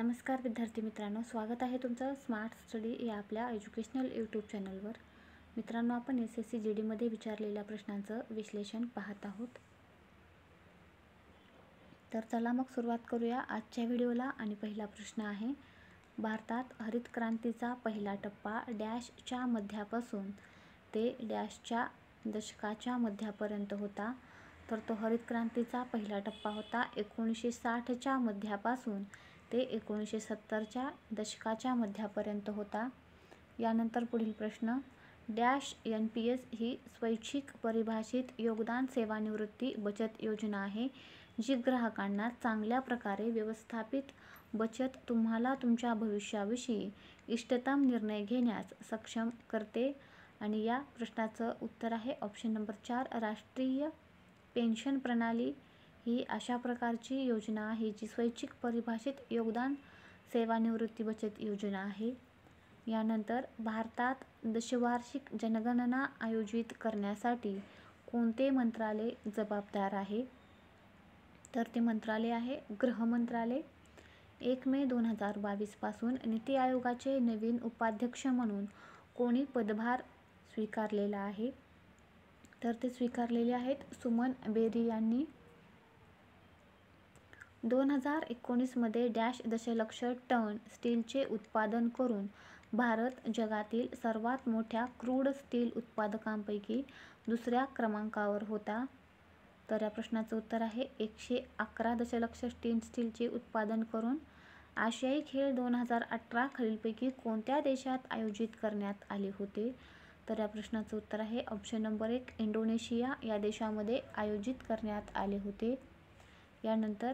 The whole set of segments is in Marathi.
नमस्कार विद्यार्थी मित्रांनो, स्वागत आहे तुमचं स्मार्ट स्टडी या आपल्या एज्युकेशनल यूट्यूब चॅनलवर। मित्रांनो, आपण SSC GD मध्ये विचारलेल्या प्रश्नांचं विश्लेषण पाहत आहोत। तर चला मग सुरुवात करूया आजच्या व्हिडिओला। आणि पहिला प्रश्न आहे, भारतात हरित क्रांतीचा पहिला टप्पा डॅशच्या मध्यापासून ते डॅशच्या दशकाच्या मध्यापर्यंत होता। तर तो हरित क्रांतीचा पहिला टप्पा होता 1960च्या मध्यापासून ते 1970च्या दशकाच्या मध्यापर्यंत होता। यानंतर पुढील प्रश्न, डॅश NPS ही स्वैच्छिक परिभाषित योगदान सेवानिवृत्ती बचत योजना आहे, जी ग्राहकांना चांगल्या प्रकारे व्यवस्थापित बचत तुम्हाला तुमच्या भविष्याविषयी इष्टतम निर्णय घेण्यास सक्षम करते। आणि या प्रश्नाचं उत्तर आहे ऑप्शन नंबर 4, राष्ट्रीय पेन्शन प्रणाली ही अशा प्रकारची योजना आहे जी स्वैच्छिक परिभाषित योगदान सेवानिवृत्ती बचत योजना आहे। यानंतर भारतात दशवार्षिक जनगणना आयोजित करण्यासाठी कोणते मंत्रालय जबाबदार आहे? तर ते मंत्रालय आहे गृह मंत्रालय। 1 मे 2022 पासून नीती आयोगाचे नवीन उपाध्यक्ष म्हणून कोणी पदभार स्वीकारलेला आहे? तर ते स्वीकारलेले आहेत सुमन बेरी यांनी। 2019 मध्ये डॅश दशलक्ष टन स्टीलचे उत्पादन करून भारत जगातील सर्वात मोठ्या क्रूड स्टील उत्पादकांपैकी दुसऱ्या क्रमांकावर होता। तर या प्रश्नाचं उत्तर आहे 111 दशलक्ष टन स्टीलचे उत्पादन करून आशियाई खेळ 2018 खालीलपैकी कोणत्या देशात आयोजित करण्यात आले होते? तर या प्रश्नाचं उत्तर आहे ऑप्शन नंबर 1, इंडोनेशिया या देशामध्ये आयोजित करण्यात आले होते। यानंतर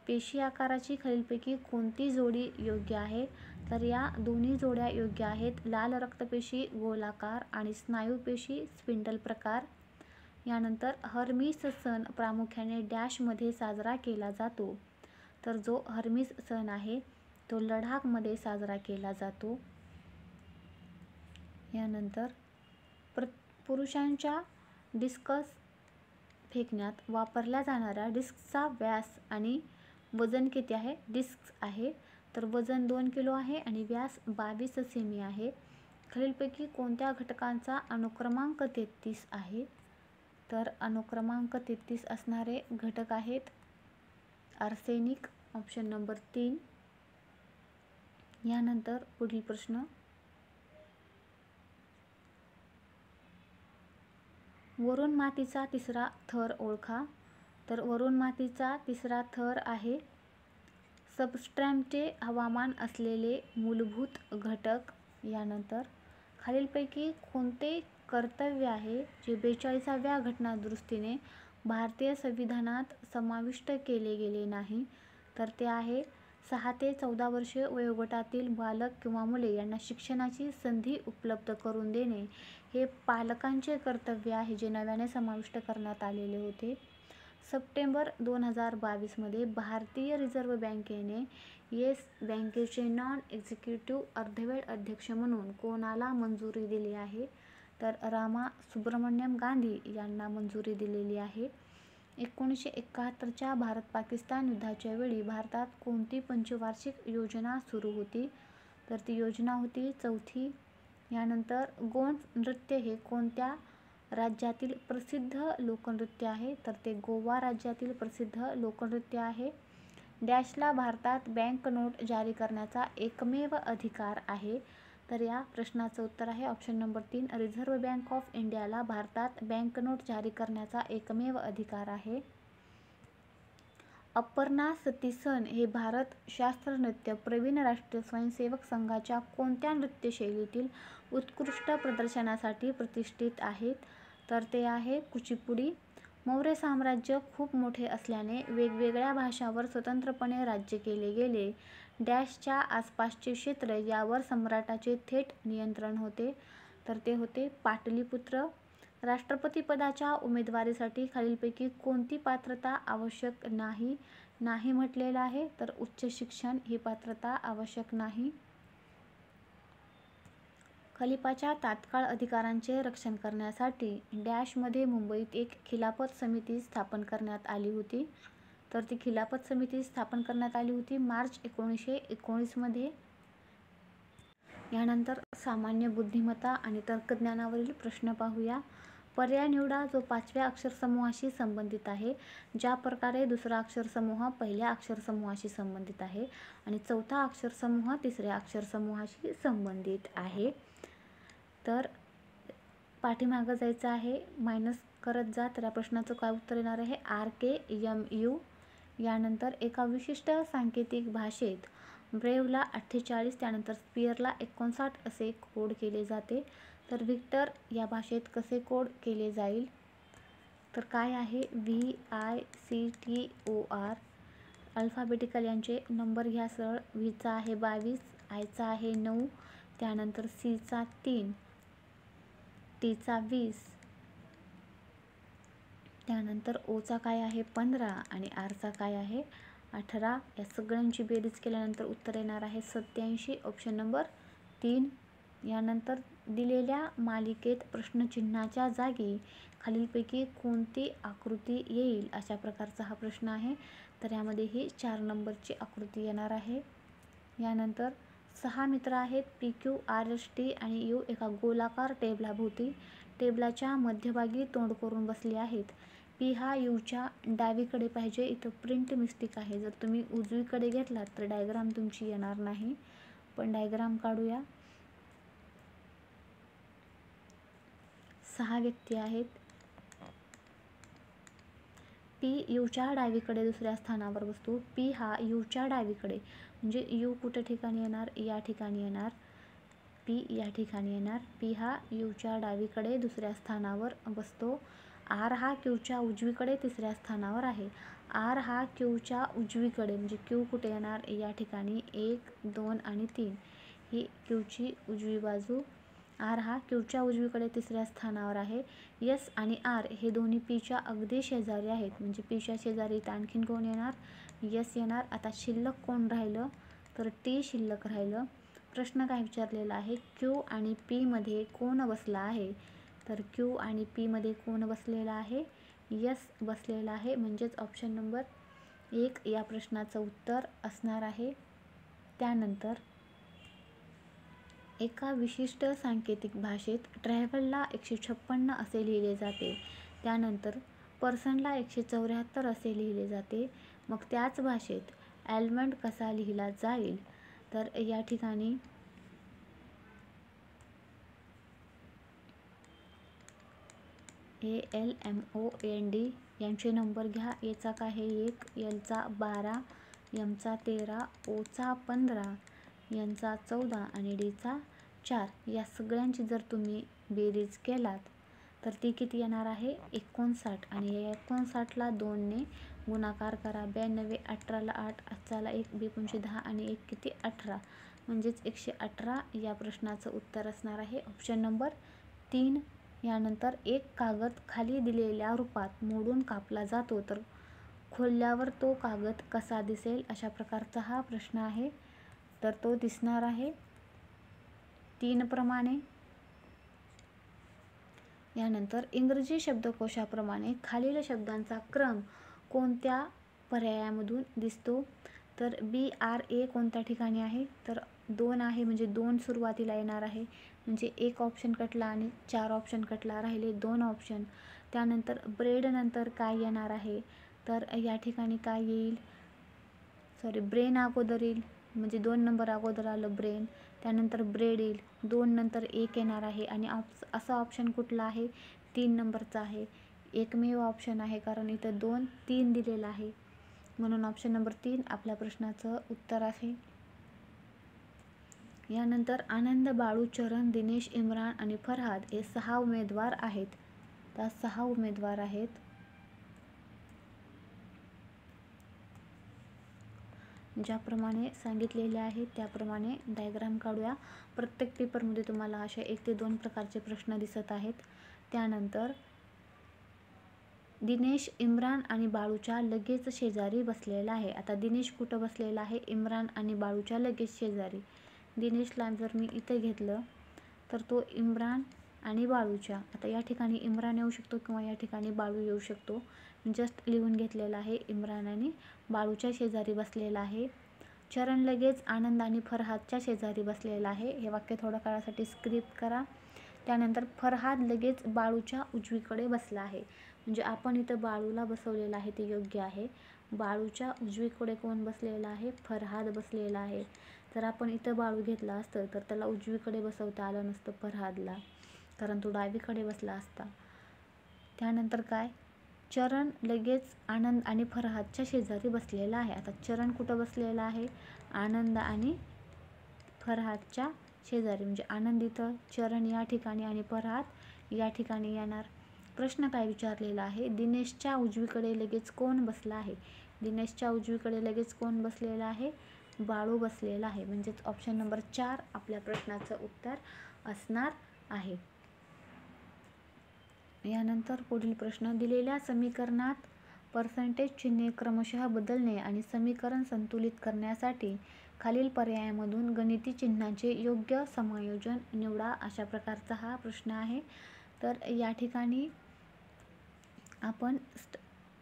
पेशी आकाराची खालीलपैकी कोणती जोडी योग्य आहे? तर या दोन्ही जोड्या योग्य आहेत, लाल रक्तपेशी गोलाकार आणि स्नायू पेशी स्पिंडल प्रकार। यानंतर हर्मीस सण प्रामुख्याने डॅशमध्ये साजरा केला जातो? तर जो हर्मीस सण आहे तो लडाखमध्ये साजरा केला जातो। यानंतर पुरुषांच्या डिस्कस फेकण्यात वापरल्या जाणाऱ्या डिस्कचा व्यास आणि वजन किती आहे? डिस्क आहे तर वजन 2 किलो आहे आणि व्यास 22 सेमी आहे। खालीलपैकी कोणत्या घटकांचा अनुक्रमांक 33 आहे? तर अनुक्रमांक 33 असणारे घटक आहेत आर्सेनिक, ऑप्शन नंबर 3। यानंतर पुढील प्रश्न, वरुण मातीचा तिसरा थर ओळखा। तर वरुण मातीचा तिसरा थर आहे सबस्ट्रॅटचे हवामान असलेले मूलभूत घटक। यानंतर खालीलपैकी कोणते कर्तव्य आहे जे 42व्या घटनादुरुस्तीने भारतीय संविधानात समाविष्ट केले गेले नाही? तर ते आहे 6 ते 14 वर्षे वयोगटातील बालक किंवा मुले यांना शिक्षणाची संधी उपलब्ध करून देणे हे पालकांचे कर्तव्य आहे, जे नव्याने समाविष्ट करण्यात आलेले होते। सप्टेंबर 2022 मध्ये भारतीय रिझर्व्ह बँकेने येस बँकेचे नॉन एक्झिक्युटिव्ह अर्धवेळ अध्यक्ष म्हणून कोणाला मंजुरी दिली आहे? तर रामा सुब्रमण्यम गांधी यांना मंजुरी दिलेली आहे। 1971च्या भारत-पाकिस्तान युद्धाच्या वेळी भारतात कोणती पंचवार्षिक योजना सुरू होती? तर ती योजना होती चौथी। यानंतर गोंड नृत्य हे कोणत्या राज्यातील प्रसिद्ध लोकनृत्य आहे? तर ते गोवा राज्यातील प्रसिद्ध लोकनृत्य आहे। डॅशला भारतात बँक नोट जारी करण्याचा एकमेव अधिकार आहे? तर या प्रश्नाचं उत्तर आहे option number 3, reserve bank of इंडियाला भारतात बँक नोट जारी करण्याचा एकमेव अधिकार आहे। अपर्णा सतीसन हे भारत शास्त्र नृत्य प्रवीण राष्ट्रीय स्वयंसेवक संघाच्या कोणत्या नृत्यशैलीतील उत्कृष्ट प्रदर्शनासाठी प्रतिष्ठित आहेत? तर ते आहे कुचिपुडी। मौर्य साम्राज्य खूप मोठे असल्याने वेगवेगळ्या भाषांवर स्वतंत्रपणे राज्य केले गेले। डॅशच्या आसपासचे क्षेत्र यावर सम्राटाचे थेट नियंत्रण होते? तर ते होते पाटलीपुत्र। राष्ट्रपतीपदाच्या उमेदवारीसाठी खालीलपैकी कोणती पात्रता आवश्यक नाही? नाही म्हटलेलं आहे, तर उच्च शिक्षण ही पात्रता आवश्यक नाही। खलिफाच्या तात्काळ अधिकारांचे रक्षण करण्यासाठी डॅशमध्ये मुंबईत एक खिलाफत समिती स्थापन करण्यात आली होती? तर ती खिलाफत समिती स्थापन करण्यात आली होती मार्च 1919 मध्ये. यानंतर सामान्य बुद्धिमत्ता आणि तर्कज्ञानावरील प्रश्न पाहूया. पर्याय निवडा जो 5व्या अक्षरसमूहाशी संबंधित आहे. ज्या प्रकारे दुसरा अक्षरसमूह पहिल्या अक्षरसमूहाशी संबंधित आहे आणि चौथा अक्षरसमूह तिसऱ्या अक्षरसमूहाशी संबंधित आहे. तर पाठीमागं जायचं आहे, मायनस करत जा. तर या प्रश्नाचं काय उत्तर येणार आहे? RKMU. यानंतर एका विशिष्ट सांकेतिक भाषेत ब्रेवला 48, त्यानंतर स्पियरला 59 असे कोड केले जाते. तर व्हिक्टर या भाषेत कसे कोड केले जाईल? तर काय आहे? VICTOR. अल्फाबेटिकल यांचे नंबर घ्या सरळ. व्हीचा आहे 22, आयचा आहे 9, त्यानंतर सीचा 3, टीचा 20, त्यानंतर ओचा काय आहे 15 आणि आरचा काय आहे 18. या सगळ्यांची बेरीज केल्यानंतर उत्तर येणार आहे 87, ऑप्शन नंबर 3. यानंतर दिलेल्या मालिकेत प्रश्नचिन्हाच्या जागी खालीलपैकी कोणती आकृती येईल अशा प्रकारचा हा प्रश्न आहे. तर यामध्ये ही 4 नंबरची आकृती येणार आहे. यानंतर 6 मित्र आहेत PQ, RS, T आणि U एका गोलाकार टेबलाभोवती टेबलाच्या मध्यभागी तोंड करून बसले आहेत. P हा Uच्या डावीकडे पाहिजे. इथं प्रिंट मिस्टेक आहे. जर तुम्ही उजवीकडे घेतलात तर डायग्राम तुमची येणार नाही. पण डायग्राम काढूया. 6 व्यक्ती आहेत. P Uच्या डावीकडे दुसऱ्या स्थानावर बसतो. P हा Uच्या डावीकडे म्हणजे U कुठे ठिकाणी येणार? या ठिकाणी येणार. P या ठिकाणी येणार. P हा Uच्या डावीकडे दुसऱ्या स्थानावर बसतो. R हा Qच्या उजवीकडे तिसऱ्या स्थानावर आहे. R हा Qच्या उजवीकडे म्हणजे Q कुठे येणार? या ठिकाणी 1, 2 आणि 3 ही Qची उजवी बाजू. R हा Qच्या उजवीकडे तिसऱ्या स्थानावर आहे. S आणि R हे दोन्ही Pच्या अगदी शेजारी आहेत म्हणजे Pच्या शेजारी आणखीन कोण येणार? S येणार. आता शिल्लक कोण राहिलं? तर T शिल्लक राहिलं. प्रश्न काय विचारलेला आहे? Q आणि P मध्ये कोण बसला आहे? तर Q आणि P मध्ये कोण बसलेला आहे? S बसलेला आहे. म्हणजेच ऑप्शन नंबर 1 या प्रश्नाचं उत्तर असणार आहे. त्यानंतर एका विशिष्ट सांकेतिक भाषेत ट्रॅव्हलला 156 असे लिहिले जाते. त्यानंतर पर्सनला 174 असे लिहिले जाते. मग त्याच भाषेत ॲल्मंड कसा लिहिला जाईल? तर या ठिकाणी ALMOND यांचे नंबर घ्या. एचा काय आहे 1, एलचा 12, एमचा 13, ओचा 15, एनचा 14 आणि डीचा 4. या सगळ्यांची जर तुम्ही बेरीज केलात तर ती किती येणार आहे? 59. आणि या 59ला 2ने गुणाकार करा. 92, 18ला 8, 8ला 1, 2 10 आणि 1 किती 18 म्हणजेच 118 या प्रश्नाचं उत्तर असणार आहे ऑप्शन नंबर 3. यानंतर एक कागद खाली दिलेल्या रूपात मोडून कापला जातो तर खोलल्यावर तो कागद कसा दिसेल? अशा प्रकारचा हा प्रश्न आहे. तर तो दिसणार आहे 3 प्रमाणे. यानंतर इंग्रजी शब्दकोशाप्रमाणे खालील शब्दांचा क्रम कोणत्या पर्यायामधून दिसतो? तर BRA कोणत्या ठिकाणी आहे? तर 2 आहे म्हणजे 2 सुरुवातीला येणार आहे म्हणजे 1 ऑप्शन कटला आणि 4 ऑप्शन कटला, राहिले 2 ऑप्शन. त्यानंतर ब्रेड नंतर काय येणार आहे? तर या ठिकाणी काय येईल? ब्रेन अगोदर येईल म्हणजे 2 नंबर अगोदर आलं ब्रेन. त्यानंतर ब्रेड येईल, 2 नंतर 1 येणार आहे आणि असा ऑप्शन कुठला आहे? 3 नंबरचा आहे. एकमेव ऑप्शन आहे कारण इथं 2, 3 दिलेला आहे म्हणून ऑप्शन नंबर 3 आपल्या प्रश्नाचं उत्तर आहे. यानंतर आनंद, बाळू, चरण, दिनेश, इम्रान आणि फरहाद हे 6 उमेदवार आहेत. त्या 6 उमेदवार आहेत. ज्याप्रमाणे सांगितलेले आहे त्याप्रमाणे डायग्राम काढूया. प्रत्येक पेपरमध्ये तुम्हाला अशा 1 ते 2 प्रकारचे प्रश्न दिसत आहेत. त्यानंतर दिनेश इम्रान आणि बाळूच्या लगेच शेजारी बसलेला आहे. आता दिनेश कुठं बसलेला आहे? इम्रान आणि बाळूच्या लगेच शेजारी. दिनेशला जर मी इथे घेतलं तर तो इम्रान आणि बाळूच्या. आता या ठिकाणी इम्रान येऊ शकतो किंवा या ठिकाणी बाळू येऊ शकतो. जस्ट लिहून घेतलेलं आहे. इम्रान आणि बाळूच्या शेजारी बसलेला आहे. चरण लगेच आनंद आणि फरहादच्या शेजारी बसलेला आहे. हे वाक्य थोड्या काळासाठी स्क्रिप्ट करा. त्यानंतर फरहाद लगेच बाळूच्या उजवीकडे बसला आहे. म्हणजे आपण इथं बाळूला बसवलेलं आहे ते योग्य आहे. बाळूच्या उजवीकडे कोण बसलेला आहे? फरहाद बसलेला आहे. जर आपण इथं बाळू घेतला असतं तर त्याला उजवीकडे बसवता आलं नसतं फरहादला, कारण तो डावीकडे बसला असता. त्यानंतर काय? चरण लगेच आनंद आणि फरहादच्या शेजारी बसलेला आहे. आता चरण कुठं बसलेला आहे? आनंद आणि फरहादच्या शेजारी. म्हणजे आनंद इथं, चरण या ठिकाणी आणि फरहाद या ठिकाणी येणार. प्रश्न काय विचारलेला आहे? दिनेशच्या उजवीकडे लगेच कोण बसला आहे? दिनेशच्या उजवीकडे लगेच कोण बसलेला आहे? बाळू बसलेला आहे. म्हणजेच ऑप्शन नंबर 4 आपल्या प्रश्नाचं उत्तर असणार आहे. यानंतर पुढील प्रश्न, दिलेल्या समीकरणात पर्सेंटेज चिन्हे क्रमशः बदलणे आणि समीकरण संतुलित करण्यासाठी खालील पर्यायामधून गणिती चिन्हांचे योग्य समायोजन निवडा. अशा प्रकारचा हा प्रश्न आहे. तर या ठिकाणी आपण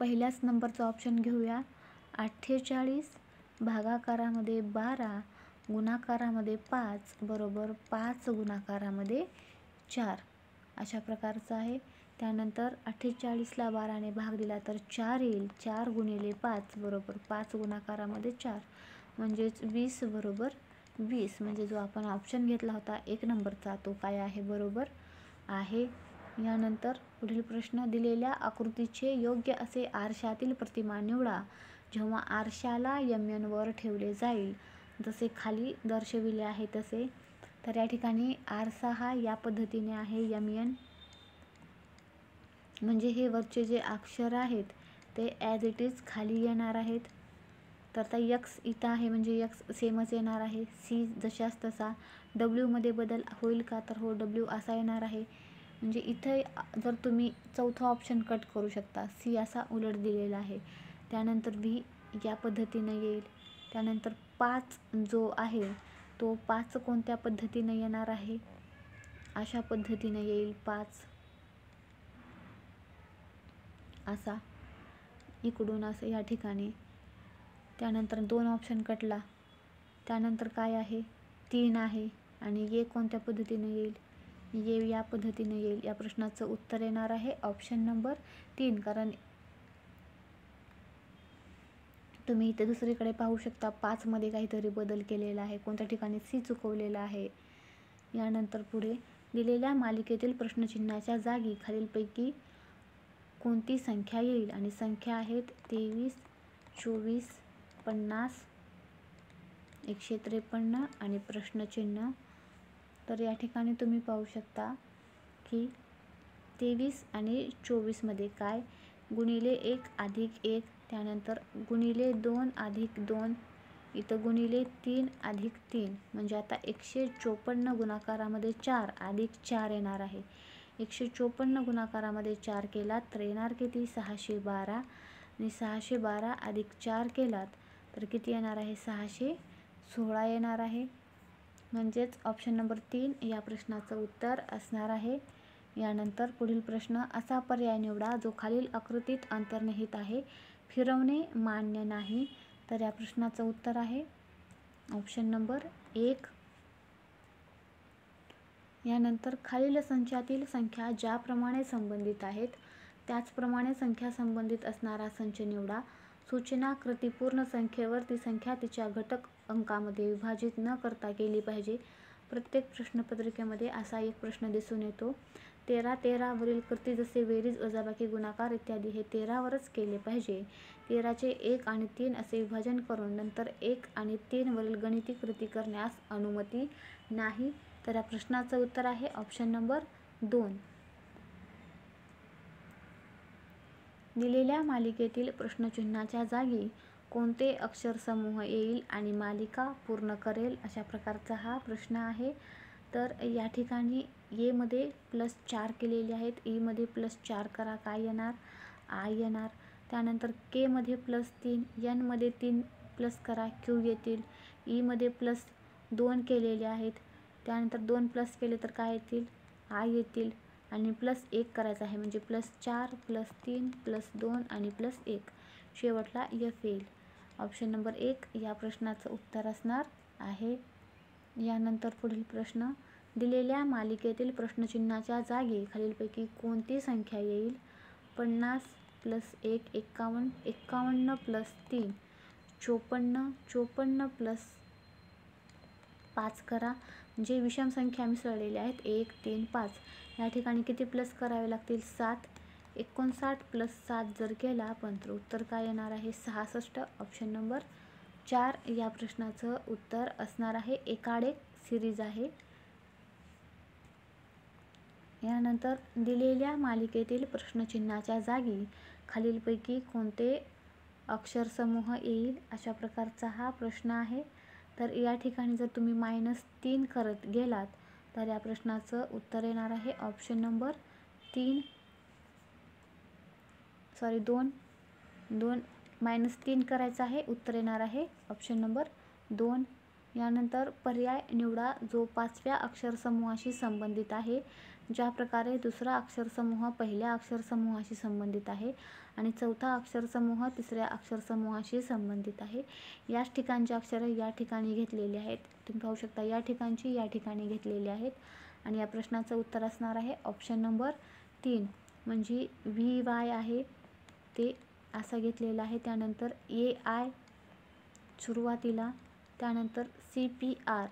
पहिल्याच नंबरचा ऑप्शन घेऊया. 48 भागाकारामध्ये 12 गुणाकारामध्ये 5 बरोबर 5 गुणाकारामध्ये 4 अशा प्रकारचं आहे. त्यानंतर 48ला 12ने भाग दिला तर 4 येईल. 4 गुणिले 5 बरोबर 5 गुणाकारामध्ये 4 म्हणजेच 20 बरोबर 20. म्हणजे जो आपण ऑप्शन घेतला होता 1 नंबरचा तो काय आहे? बरोबर आहे. यानंतर पुढील प्रश्न, दिलेल्या आकृतीचे योग्य असे आरशातील प्रतिमा निवडा. जेव्हा आरशाला MN वर ठेवले जाईल जसे खाली दर्शविले आहे तसे. तर या ठिकाणी आरसा हा या पद्धतीने आहे MN. म्हणजे हे वरचे जे अक्षर आहेत ते ॲज इट इज खाली येणार आहेत. तर आता X इथं आहे म्हणजे X सेमच येणार आहे. C जशास तसा. W मध्ये बदल होईल का? तर हो, W असा येणार आहे. म्हणजे इथे जर तुम्ही चौथा ऑप्शन कट करू शकता. C असा उलट दिलेला आहे. त्यानंतर V या पद्धतीने येईल. त्यानंतर 5 जो आहे तो 5 कोणत्या पद्धतीने येणार आहे? अशा पद्धतीने येईल 5 असा, इकडून असं या ठिकाणी. त्यानंतर 2 ऑप्शन कटला. त्यानंतर काय आहे? 3 आहे आणि ये कोणत्या पद्धतीने येईल? ये या पद्धतीने येईल. या प्रश्नाचं उत्तर येणार आहे ऑप्शन नंबर 3. कारण तुम्ही इथे दुसरीकडे पाहू शकता 5 मध्ये काहीतरी बदल केलेला आहे. कोणत्या ठिकाणी C चुकवलेला आहे. यानंतर पुढे, दिलेल्या मालिकेतील प्रश्नचिन्हाच्या जागी खालीलपैकी कोणती संख्या येईल? आणि संख्या आहेत 23, 24, 50, 153 आणि प्रश्नचिन्ह. तर या ठिकाणी तुम्ही पाहू शकता की 23 आणि 24 मध्ये काय? गुणिले 1 अधिक 1, त्यानंतर गुणिले 2 अधिक 2, इथं गुणिले 3 अधिक 3. म्हणजे आता 154 गुणाकारामध्ये 4 अधिक 4 येणार आहे. 154 गुणाकारामध्ये 4 केलात तर येणार किती? 612. आणि 612 अधिक 4 केलात तर किती येणार आहे? 616 येणार आहे. म्हणजेच ऑप्शन नंबर 3 या प्रश्नाचं उत्तर असणार आहे. यानंतर पुढील प्रश्न, असा पर्याय निवडा जो खालील आकृतीत अंतर्निहित आहे. फिरवणे मान्य नाही. तर या प्रश्नाचं उत्तर आहे ऑप्शन नंबर 1. यानंतर खालील संचातील संख्या ज्याप्रमाणे संबंधित आहेत त्याचप्रमाणे संख्या संबंधित असणारा संच निवडा. सूचना, कृती पूर्ण संख्येवर ती संख्या तिच्या घटक अंकामध्ये विभाजित न करता केली पाहिजे. प्रत्येक प्रश्नपत्रिकेमध्ये असा एक प्रश्न दिसून येतो. 13, 13 वरील कृती जसे बेरीज, वजाबाकी, गुणाकार इत्यादी हे 13 वरच केले पाहिजे. 13चे 1 आणि 3 असे विभाजन करून नंतर 1 आणि 3 वरील गणिती कृती करण्यास अनुमती नाही. तर या प्रश्नाचं उत्तर आहे ऑप्शन नंबर 2. दिलेल्या मालिकेतील प्रश्नचिन्हाच्या जागी कोणते अक्षरसमूह येईल आणि मालिका पूर्ण करेल? अशा प्रकारचा हा प्रश्न आहे. तर या ठिकाणी ए मध्ये +4 केलेले आहेत. ई मध्ये +4 करा, काय येणार? आय येणार. त्यानंतर के मध्ये +3, एन मध्ये 3 प्लस करा, क्यू येतील. ई मध्ये +2 केलेले आहेत. त्यानंतर 2 प्लस केले तर काय येतील? आय येतील आणि +1 करायचं आहे, म्हणजे +4 +3 +2 आणि +1, शेवटला F येईल. ऑप्शन नंबर 1 या प्रश्नाचं उत्तर असणार आहे. यानंतर पुढील प्रश्न, दिलेल्या मालिकेतील प्रश्नचिन्हाच्या जागी खालीलपैकी कोणती संख्या येईल? 50 +1 51, 51 +3 54, 54 +5 करा, म्हणजे विषम संख्या मिसळलेल्या आहेत 1 3 5. या ठिकाणी किती प्लस करावे लागतील? 7. 59 +7 जर केला आपण तर उत्तर काय येणार आहे? 66. ऑप्शन नंबर 4 या प्रश्नाचं उत्तर असणार आहे. एकाडेक सिरीज आहे. यानंतर दिलेल्या मालिकेतील प्रश्नचिन्हाच्या जागी खालीलपैकी कोणते अक्षरसमूह येईल? अशा प्रकारचा हा प्रश्न आहे. तर या ठिकाणी जर तुम्ही -3 करत गेलात तर या प्रश्नाचं उत्तर येणार आहे ऑप्शन नंबर 2. -3 करायचं आहे, उत्तर येणार आहे ऑप्शन नंबर 2. यानंतर पर्याय निवडा जो 5व्या अक्षरसमूहाशी संबंधित आहे. ज्या प्रकारे दुसरा अक्षरसमूह पहिल्या अक्षरसमूहाशी संबंधित आहे आणि चौथा अक्षरसमूह तिसऱ्या अक्षरसमूहाशी संबंधित आहे. याच ठिकाणचे अक्षरं या ठिकाणी घेतलेली आहेत. तुम्ही पाहू शकता या ठिकाणची या ठिकाणी घेतलेली आहेत आणि या प्रश्नाचं उत्तर असणार आहे ऑप्शन नंबर 3. म्हणजे VY आहे ते असं घेतलेलं आहे. त्यानंतर AI सुरुवातीला, त्यानंतर CPR.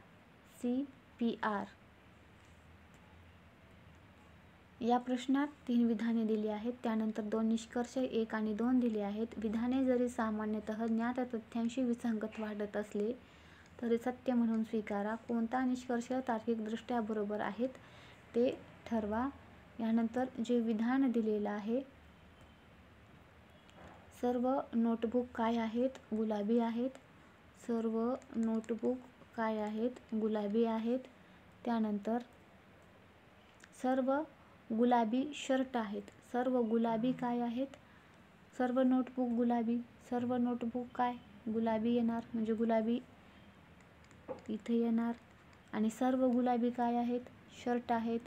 या प्रश्नात 3 विधाने दिली आहेत. त्यानंतर 2 निष्कर्ष 1 आणि 2 दिले आहेत. विधाने जरी सामान्यतः ज्ञात तथ्यांशी विसंगत वाटत असले तरी सत्य म्हणून स्वीकारा. कोणता निष्कर्ष तार्किकदृष्ट्या बरोबर आहेत ते ठरवा. यानंतर जे विधान दिलेलं आहे, सर्व नोटबुक काय आहेत? गुलाबी आहेत. सर्व नोटबुक काय आहेत? गुलाबी आहेत. त्यानंतर सर्व गुलाबी शर्ट आहेत. सर्व गुलाबी काय आहेत? सर्व नोटबुक गुलाबी. सर्व नोटबुक काय? गुलाबी येणार, म्हणजे गुलाबी इथे येणार. आणि सर्व गुलाबी काय आहेत? शर्ट आहेत.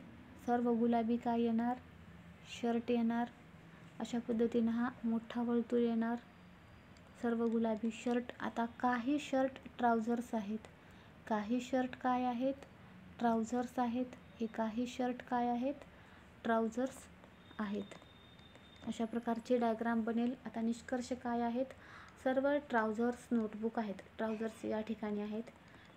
सर्व गुलाबी काय येणार? शर्ट येणार. अशा पद्धतीनं हा मोठा वर्तुळ येणार. सर्व गुलाबी शर्ट. आता काही शर्ट ट्राउझर्स आहेत. काही शर्ट काय आहेत? ट्राउझर्स आहेत. हे काही शर्ट काय आहेत? ट्राउझर्स आहेत. अशा प्रकारचे डायग्राम बनेल. आता निष्कर्ष काय आहेत? सर्व ट्राउझर्स नोटबुक आहेत. ट्राउझर्स या ठिकाणी आहेत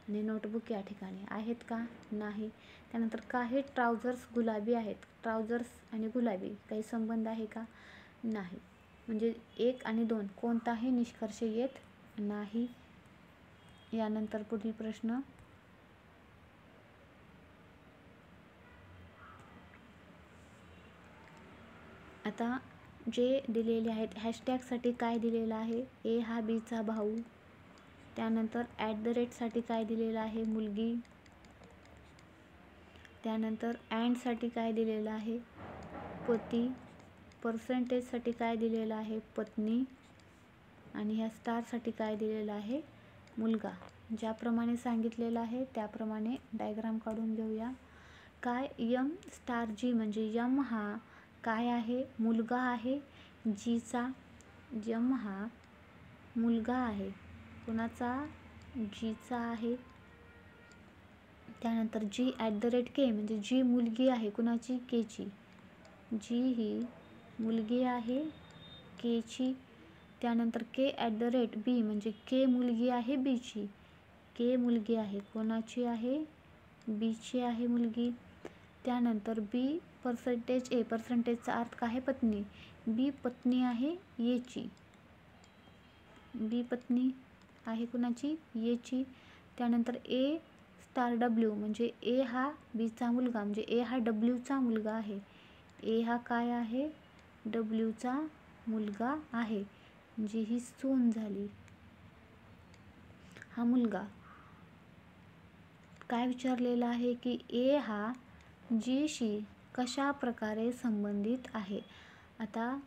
आणि नोटबुक या ठिकाणी आहेत का? नाही. त्यानंतर काही ट्राउझर्स गुलाबी आहेत. ट्राउझर्स आणि गुलाबी काही संबंध आहे का? नाही. म्हणजे 1 आणि 2 कोणताही निष्कर्ष येत नाही. यानंतर पुढील प्रश्न, आता जे दिलेले आहेत हॅशटॅगसाठी काय दिलेलं आहे? A हा B चा भाऊ. त्यानंतर @साठी काय दिलेलं आहे? मुलगी. त्यानंतर साठी काय दिलेलं आहे? पती. पर्सेंटेजसाठी काय दिलेलं आहे? पत्नी. आणि ह्या स्टारसाठी काय दिलेलं आहे? मुलगा. ज्याप्रमाणे सांगितलेलं आहे त्याप्रमाणे डायग्राम काढून घेऊया. काय M*G म्हणजे M हा काय आहे? मुलगा आहे. Gचा. M हा मुलगा आहे. कुणाचा? Gचा आहे. त्यानंतर G @K म्हणजे G मुलगी आहे. कुणाची? Kची. G ही मुलगी आहे Kची. त्यानंतर K @B म्हणजे K मुलगी आहे Bची. K मुलगी आहे. कोणाची आहे? Bची आहे मुलगी. त्यानंतर B A पर्सेंटेजचा अर्थ काय आहे? पत्नी. B पत्नी आहे Aची. B पत्नी आहे कुणाची? Aची. त्यानंतर A*W म्हणजे A हा Bचा मुलगा, म्हणजे A हा Wचा मुलगा आहे. A हा काय आहे? Wचा मुलगा आहे. जी ही सून झाली. हा मुलगा. काय विचारलेलं आहे की A हा Gशी कशा प्रकारे संबंधित आहे? आता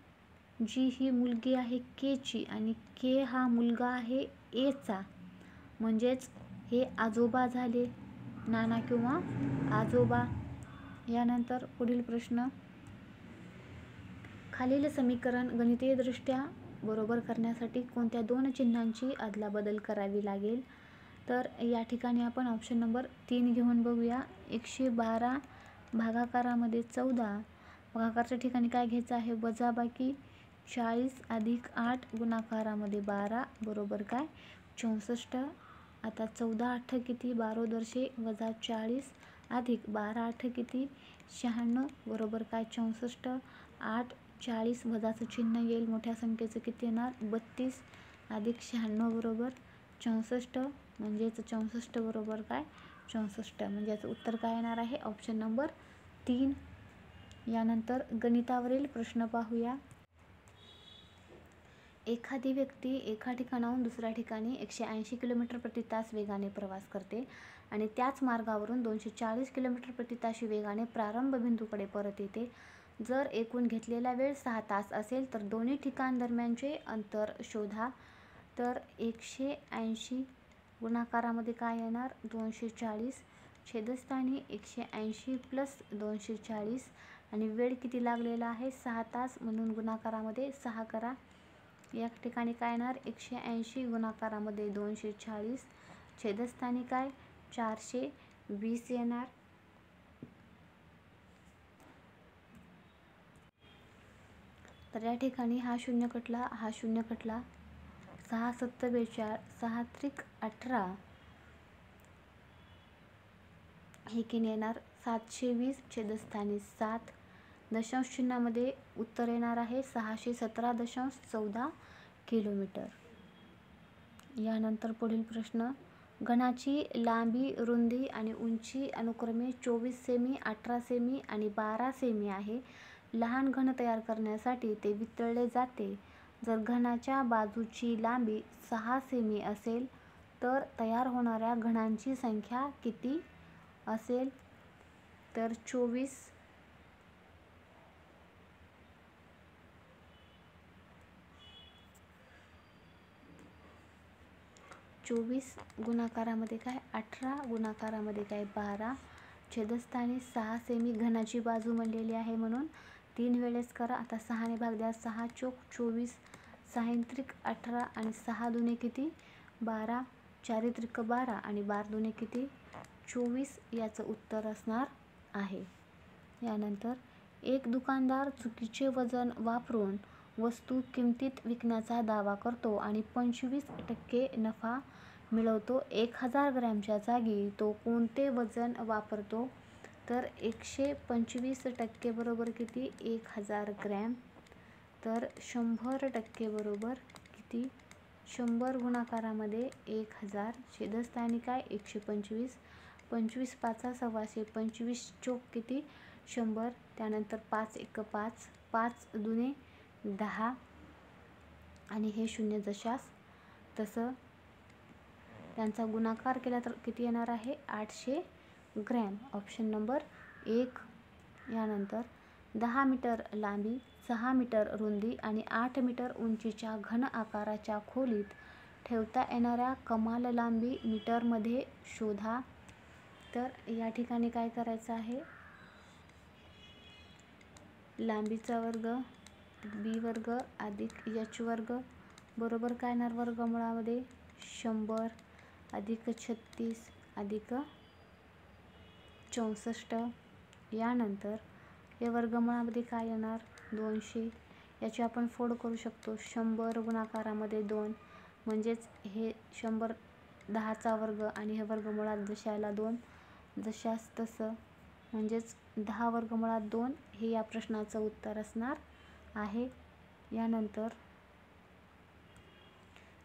G ही मुलगी आहे Kची आणि K हा मुलगा आहे Aचा, म्हणजेच हे आजोबा झाले, नाना किंवा आजोबा. यानंतर पुढील प्रश्न, खालील समीकरण गणितीयदृष्ट्या बरोबर करण्यासाठी कोणत्या दोन चिन्हांची अदलाबदल करावी लागेल? तर या ठिकाणी आपण ऑप्शन नंबर 3 घेऊन बघूया. 112 भागाकारामध्ये 14, भागाकारच्या ठिकाणी काय घ्यायचं आहे? वजाबाकी 40 अधिक 8 गुणाकारामध्ये 12 बरोबर काय? 64. आता 14 8 किती? 12 दर्शे वजा 40 अधिक 12 8 किती? 96 बरोबर काय? 64. 8 40 वजाचं चिन्ह येईल, मोठ्या संख्येचं किती येणार? 32 अधिक 96 बरोबर 64, म्हणजेच 64 बरोबर काय? 64, म्हणजे याचं उत्तर काय येणार आहे? Option number 3. यानंतर गणितावरील प्रश्न पाहूया. एखादी व्यक्ती एका ठिकाणाहून दुसऱ्या ठिकाणी 180 किलोमीटर प्रति तास वेगाने प्रवास करते आणि त्याच मार्गावरून 240 किलोमीटर प्रति तास वेगाने प्रारंभ बिंदूकडे परत येते. जर एकूण घेतलेला वेळ 6 तास असेल तर दोन्ही ठिकाणांदरम्यानचे अंतर शोधा. तर 180 गुणाकारामध्ये काय येणार? 240, छेदस्थानी 180 प्लस 240 आणि वेळ किती लागलेला आहे? 6 तास, म्हणून गुणाकारामध्ये 6 करा. या ठिकाणी काय येणार? 180 गुणाकारामध्ये 240, छेदस्थानी काय? 420 येणार. तर या ठिकाणी हा शून्य कटला, हा शून्य कटला. 6 7 42, 6 त्रिक 18, हे किती येणार? 720, छेदस्थानी 7, दशांश चिन्हामध्ये उत्तर येणार आहे 617.14 किलोमीटर. यानंतर पुढील प्रश्न, घनाची लांबी, रुंदी आणि उंची अनुक्रमे 24 सेमी, 18 सेमी आणि 12 सेमी आहे. लहान घन तयार करण्यासाठी ते वितळले जाते. जर घनाच्या बाजूची लांबी 6 सेमी असेल तर तयार होणाऱ्या घनांची संख्या किती असेल? तर 24 गुणाकारामध्ये काय? 18 गुणाकारामध्ये काय? 12, छेदस्थानी 6 सेमी, घनाची बाजू म्हणलेली आहे म्हणून 3 वेळेस करा. आता 6 ने भाग द्या, 6 चोक 24, 6 त्रिक 18 आणि 6 दुने किती? 12, 4 त्रिक 12 आणि 12 दुने किती? 24, याचं उत्तर असणार आहे. यानंतर एक दुकानदार चुकीचे वजन वापरून वस्तू किमतीत विकण्याचा दावा करतो आणि 25% नफा मिळवतो. 1000 ग्रॅमच्या जागी तो कोणते वजन वापरतो? तर 125% बरोबर किती? 1000 ग्रॅम. तर 100% बरोबर किती? 100 गुणाकारामध्ये 1000, छेदस्थानी काय? 125, 25 5 सव्वाशे, 25 चोक किती? 100. त्यानंतर 5 1 5, 5 दुने 10 आणि हे शून्य जशास तसं त्यांचा गुणाकार केला तर किती येणार आहे? 800 ग्रॅम. Option number 1. यानंतर 10 मीटर लांबी, 6 मीटर रुंदी आणि 8 मीटर उंचीच्या घन आकाराच्या खोलीत ठेवता येणाऱ्या कमाल लांबी मीटरमध्ये शोधा. तर या ठिकाणी काय करायचं आहे? लांबीचा वर्ग बी वर्ग अधिक एच वर्ग बरोबर काय येणार? वर्गमुळामध्ये 100 अधिक 36 अधिक 64. यानंतर या वर्गमुळामध्ये काय येणार? 200. याची आपण फोड करू शकतो. 100 गुणाकारामध्ये 2, म्हणजेच हे 100 10चा वर्ग आणि हे वर्गमुळात जशाला 2 जशास तसं, म्हणजेच 10 वर्गमुळात 2 हे या प्रश्नाचं उत्तर असणार आहे. यानंतर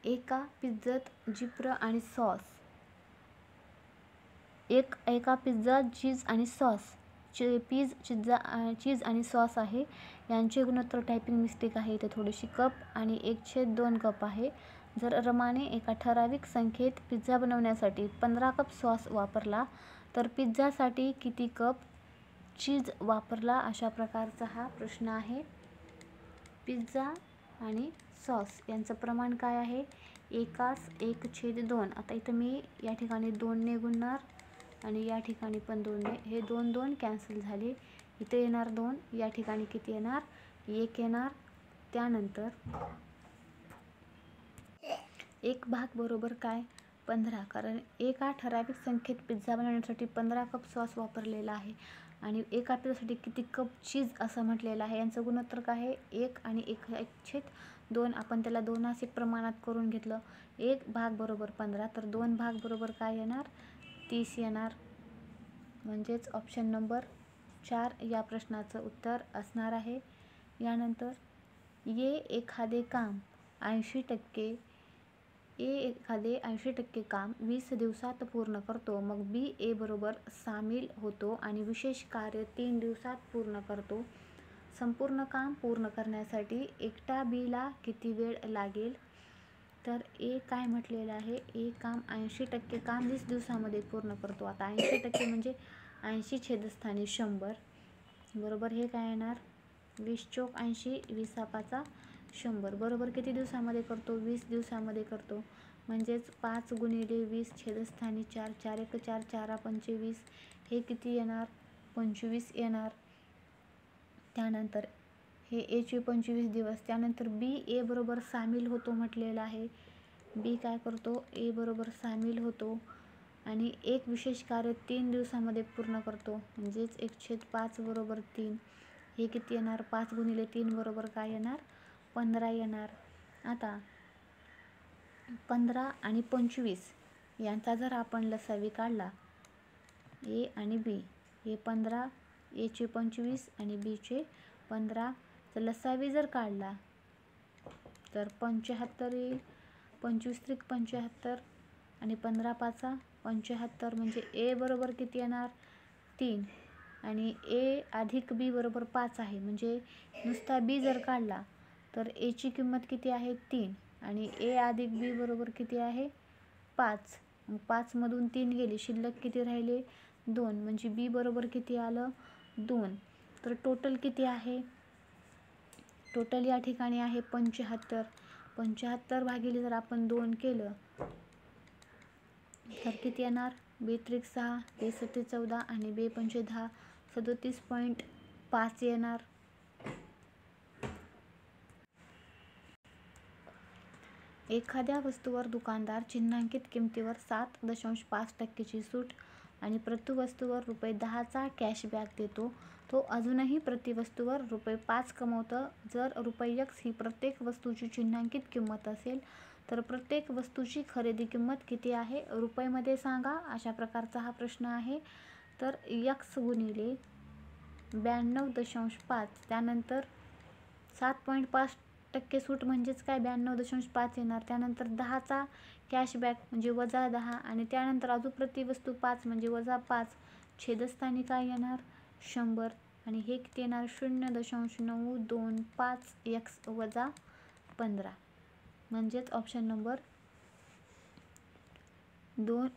एका पिझ्झात जिप्र आणि सॉस, एका पिझ्झात चीज आणि सॉस, चीज आणि सॉस आहे. यांचे गुणोत्तर टायपिंग मिस्टेक आहे इथे थोडीशी, कप आणि 1/2 कप आहे. जर रमाने एका ठराविक संख्येत पिझ्झा बनवण्यासाठी 15 कप सॉस वापरला तर पिझ्झासाठी किती कप चीज वापरला? अशा प्रकारचा हा प्रश्न आहे. पिझ्झा आणि सॉस यांचं प्रमाण काय आहे? 1:1/2. आता इथं मी या ठिकाणी 2 ने गुणणार, आणि या ठिकाणी पण 2ने, हे 2 2 कॅन्सल झाले. इथे येणार 2, या ठिकाणी किती येणार, 1 येणार. त्यानंतर 1 भाग बरोबर काय, 15, कारण एका ठराविक संख्येत पिझ्झा बनवण्यासाठी 15 कप सॉस वापरलेला आहे आणि एका पिझ्झासाठी किती कप चीज असं म्हटलेलं आहे. यांचं गुणोत्तर काय आहे, 1 आणि 1/2. आपण त्याला 2 प्रमाणात करून घेतलं. 1 भाग बरोबर 15, तर 2 भाग बरोबर काय येणार, 30 येणार. म्हणजेच ऑप्शन नंबर 4 या प्रश्नाचं उत्तर असणार आहे. यानंतर एखादे 80% काम 20 दिवसात पूर्ण करतो, मग बी बरोबर सामील होतो आणि विशेष कार्य 3 दिवसात पूर्ण करतो. संपूर्ण काम पूर्ण करण्यासाठी एकटा बीला किती वेळ लागेल, तर काय म्हटलेलं आहे, काम 80% काम 20 दिवसामध्ये पूर्ण करतो. आता 80% म्हणजे 80 छेदस्थानी 100 बरोबर, हे काय येणार, 20 चोक 80, 20 100 बरोबर किती दिवसामध्ये करतो, 20 दिवसामध्ये करतो. म्हणजेच 5 गुणिले 20 छेदस्थानी 4, 4 1 4, 4 25, हे किती येणार, 25 येणार. त्यानंतर हे चे 25 दिवस. त्यानंतर बी बरोबर सामील होतो म्हटलेलं आहे. बी काय करतो, बरोबर सामील होतो आणि एक विशेष कार्य 3 दिवसामध्ये पूर्ण करतो. म्हणजेच 1/5 बरोबर 3, हे किती येणार, 5 गुणिले 3 बरोबर काय येणार, 15 येणार. आता 15 आणि 25 यांचा जर आपण लसावी काढला, आणि बी, हे 15, चे 25 आणि बीचे 15, तर लसावी जर काढला तर 75 येईल. 25 त्रिक 75 आणि 15 5 75, म्हणजे बरोबर किती येणार, 3 आणि अधिक बी बरोबर 5 आहे. म्हणजे नुसता बी जर काढला तर ची किंमत किती आहे, 3 आणि अधिक बी बरोबर किती आहे, 5. 5 मधून 3 गेली, शिल्लक किती राहिले, 2. म्हणजे बी बरोबर किती आलं, 2. तर टोटल किती आहे, टोटल या ठिकाणी आहे 75. 75 भागिले जर आपण 2 केलं तर किती येणार, बे त्रिक 6, बे 7 14 आणि बे 5 10, 37.5 येणार. एखाद्या वस्तूवर दुकानदार चिन्हांकित किमतीवर 7.5% सूट आणि प्रतिवस्तूवर ₹10चा कॅशबॅक देतो. तो अजूनही प्रतिवस्तूवर ₹5 कमवतो. जर ₹X ही प्रत्येक वस्तूची चिन्हांकित किंमत असेल तर प्रत्येक वस्तूची खरेदी किंमत किती आहे, रुपयामध्ये सांगा. अशा प्रकारचा हा प्रश्न आहे. तर X गुणिले 92.5, त्यानंतर 7.5% सूट म्हणजेच काय, 92.5 येणार. त्यानंतर 10चा कॅशबॅक म्हणजे -10 आणि त्यानंतर अजून प्रतिवस्तू 5 म्हणजे -5, छेदस्थानी काय येणार, 100 आणि हे किती येणार, 0.925 X वजा 15. म्हणजेच ऑप्शन नंबर 2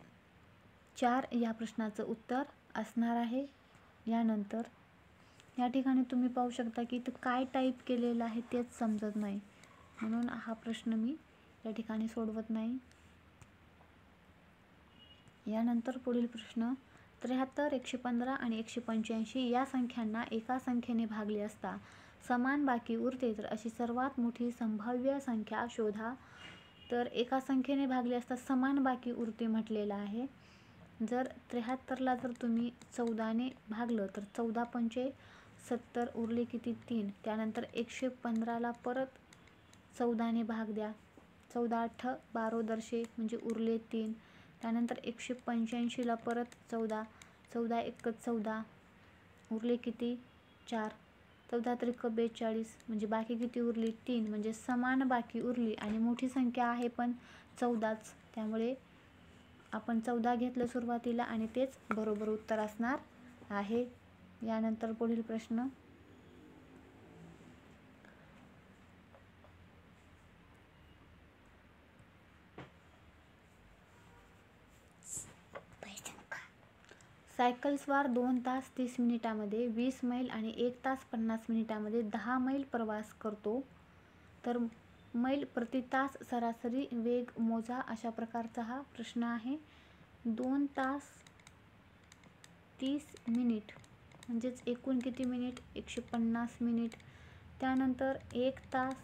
4 या प्रश्नाचं उत्तर असणार आहे. यानंतर या ठिकाणी तुम्ही पाहू शकता की इथं काय टाईप केलेलं आहे तेच समजत नाही, म्हणून हा प्रश्न मी या ठिकाणी सोडवत नाही. यानंतर पुढील प्रश्न, 73, 115 आणि 185 या संख्यांना एका संख्येने भागले असता समान बाकी उरते, तर अशी सर्वात मोठी संभाव्य संख्या शोधा. तर एका संख्येने भागले असता समान बाकी उरते म्हटलेलं आहे. जर 73ला जर तुम्ही 14ने भागलं तर 14 पंचे 70, उरले किती, 3. त्यानंतर 115ला परत 14ने भाग द्या, 14 8 12 दर्शे म्हणजे उरले 3. त्यानंतर 185ला परत 14, 14 1 14, उरले किती, 4. 14 त्रिक 42 म्हणजे बाकी किती उरली, 3. म्हणजे समान बाकी उरली आणि मोठी संख्या आहे पण 14च, त्यामुळे आपण 14 घेतलं सुरुवातीला आणि तेच बरोबर उत्तर असणार आहे. यानंतर पुढील प्रश्न, सायकलस्वार 2 तास 30 मिनिटामध्ये 20 मैल आणि 1 तास 50 मिनिटामध्ये 10 मैल प्रवास करतो, तर मैल प्रति तास सरासरी वेग मोजा. अशा प्रकारचा हा प्रश्न आहे. 2 तास 30 मिनिट म्हणजेच एकूण किती मिनिट 150 मिनिट. त्यानंतर 1 तास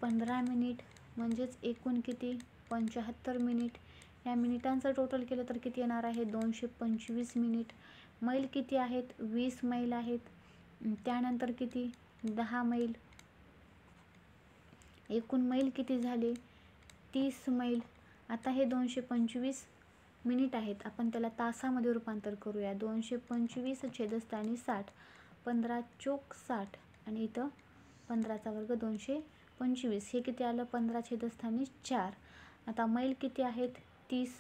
15 मिनिट म्हणजेच एकूण किती 75 मिनिट. या मिनिटांचं टोटल केलं तर किती येणार आहे 225 मिनिट. मैल किती आहेत 20 मैल आहेत. त्यानंतर किती 10 मैल. एकूण मैल किती झाले 30 मैल. आता हे 225 मिनिट आहेत, आपण त्याला तासामध्ये रूपांतर करूया. 225 छेदस्थानी 60, 15 चोक 60 आणि इथं 15चा वर्ग 225. हे किती आलं 15 छेदस्थानी 4. आता मैल किती आहेत 30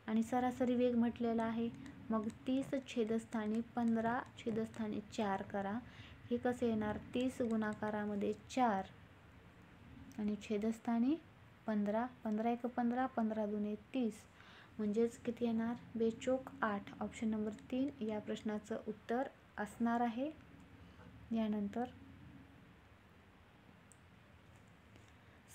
आणि सरासरी वेग म्हटलेला आहे. मग 30 छेदस्थानी 15 छेदस्थानी 4 करा. हे कसं येणार 30 गुणाकारामध्ये 4 आणि छेदस्थानी 15. 15 एक 15, 15 दुने 30 म्हणजेच किती येणार 2 चोक 8. ऑप्शन नंबर 3 या प्रश्नाचं उत्तर असणार आहे. यानंतर